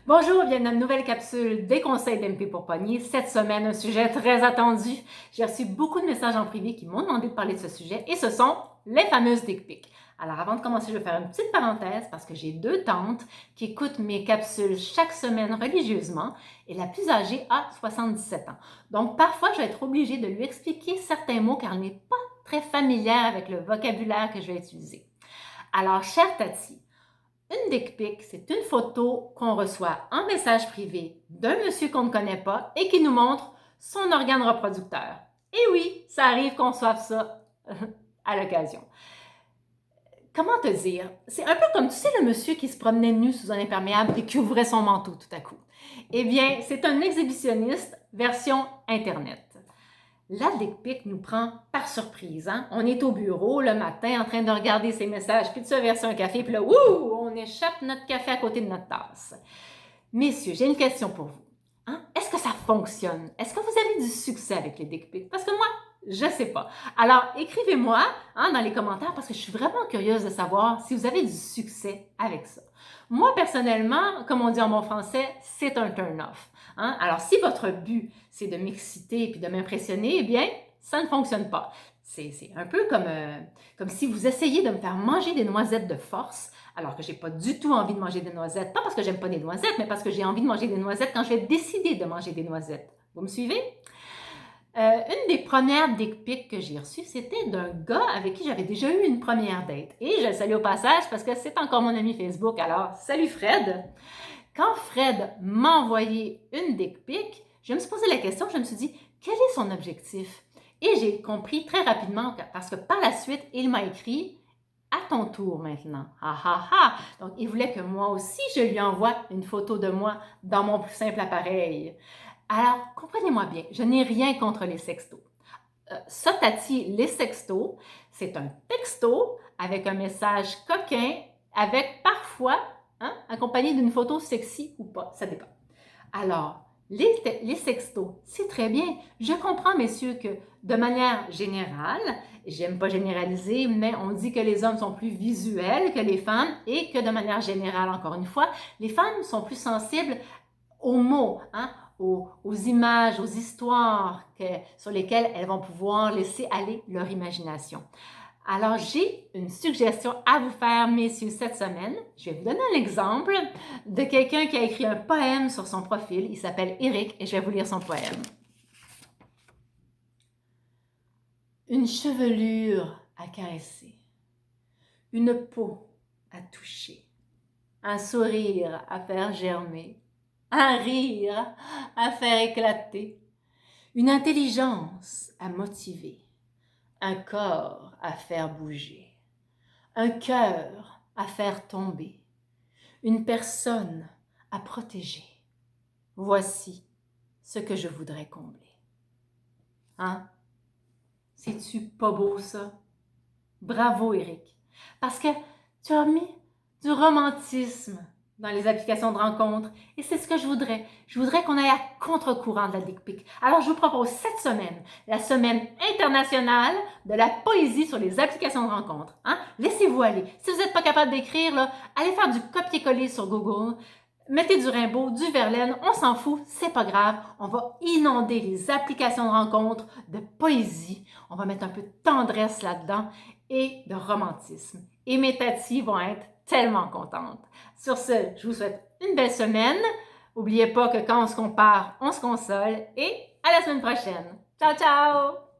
Bonjour, bienvenue dans une nouvelle capsule des conseils d'MP pour pogner. Cette semaine, un sujet très attendu. J'ai reçu beaucoup de messages en privé qui m'ont demandé de parler de ce sujet et ce sont les fameuses dick pics. Alors avant de commencer, je vais faire une petite parenthèse parce que j'ai deux tantes qui écoutent mes capsules chaque semaine religieusement et la plus âgée a 77 ans. Donc parfois, je vais être obligée de lui expliquer certains mots car elle n'est pas très familière avec le vocabulaire que je vais utiliser. Alors, chère Tati, une dick pic, c'est une photo qu'on reçoit en message privé d'un monsieur qu'on ne connaît pas et qui nous montre son organe reproducteur. Et oui, ça arrive qu'on reçoive ça à l'occasion. Comment te dire? C'est un peu comme, tu sais, le monsieur qui se promenait nu sous un imperméable et qui ouvrait son manteau tout à coup. Eh bien, c'est un exhibitionniste version Internet. La dick pic nous prend par surprise. Hein? On est au bureau le matin en train de regarder ses messages, puis de se verser un café, puis là, wouh, on échappe notre café à côté de notre tasse. Messieurs, j'ai une question pour vous. Hein? Est-ce que ça fonctionne? Est-ce que vous avez du succès avec les dick pics? Parce que moi, je ne sais pas. Alors, écrivez-moi dans les commentaires parce que je suis vraiment curieuse de savoir si vous avez du succès avec ça. Moi, personnellement, comme on dit en bon français, c'est un turn-off. Hein? Alors, si votre but, c'est de m'exciter et puis de m'impressionner, eh bien, ça ne fonctionne pas. C'est un peu comme si vous essayez de me faire manger des noisettes de force, alors que j'ai pas du tout envie de manger des noisettes. Pas parce que j'aime pas des noisettes, mais parce que j'ai envie de manger des noisettes quand je vais décider de manger des noisettes. Vous me suivez? Une des premières dick pics que j'ai reçues, c'était d'un gars avec qui j'avais déjà eu une première date. Et je le salue au passage parce que c'est encore mon ami Facebook. Alors, salut Fred! Quand Fred m'a envoyé une dick pic, je me suis posé la question, je me suis dit, quel est son objectif? Et j'ai compris très rapidement parce que par la suite, il m'a écrit à ton tour maintenant. Ah ah ah! Donc, il voulait que moi aussi, je lui envoie une photo de moi dans mon plus simple appareil. Alors, comprenez-moi bien, je n'ai rien contre les sextos. Ça, Tati, les sextos, c'est un texto avec un message coquin, avec parfois, accompagné d'une photo sexy ou pas, ça dépend. Alors, les sextos, c'est très bien. Je comprends, messieurs, que de manière générale, j'aime pas généraliser, mais on dit que les hommes sont plus visuels que les femmes et que de manière générale, encore une fois, les femmes sont plus sensibles aux mots, aux images, aux histoires sur lesquelles elles vont pouvoir laisser aller leur imagination. Alors, j'ai une suggestion à vous faire, messieurs, cette semaine. Je vais vous donner un exemple de quelqu'un qui a écrit un poème sur son profil. Il s'appelle Eric et je vais vous lire son poème. Une chevelure à caresser, une peau à toucher, un sourire à faire germer, un rire à faire éclater, une intelligence à motiver, un corps à faire bouger, un cœur à faire tomber, une personne à protéger. Voici ce que je voudrais combler. Hein? C'est-tu pas beau ça? Bravo, Eric. Parce que tu as mis du romantisme dans les applications de rencontres. Et c'est ce que je voudrais. Je voudrais qu'on aille à contre-courant de la dick pic. Alors, je vous propose cette semaine, la semaine internationale de la poésie sur les applications de rencontres. Hein? Laissez-vous aller. Si vous n'êtes pas capable d'écrire, là, allez faire du copier-coller sur Google. Mettez du Rimbaud, du Verlaine, on s'en fout, c'est pas grave. On va inonder les applications de rencontres de poésie. On va mettre un peu de tendresse là-dedans et de romantisme. Et mes tatis vont être tellement contentes. Sur ce, je vous souhaite une belle semaine. N'oubliez pas que quand on se compare, on se console. Et à la semaine prochaine. Ciao, ciao!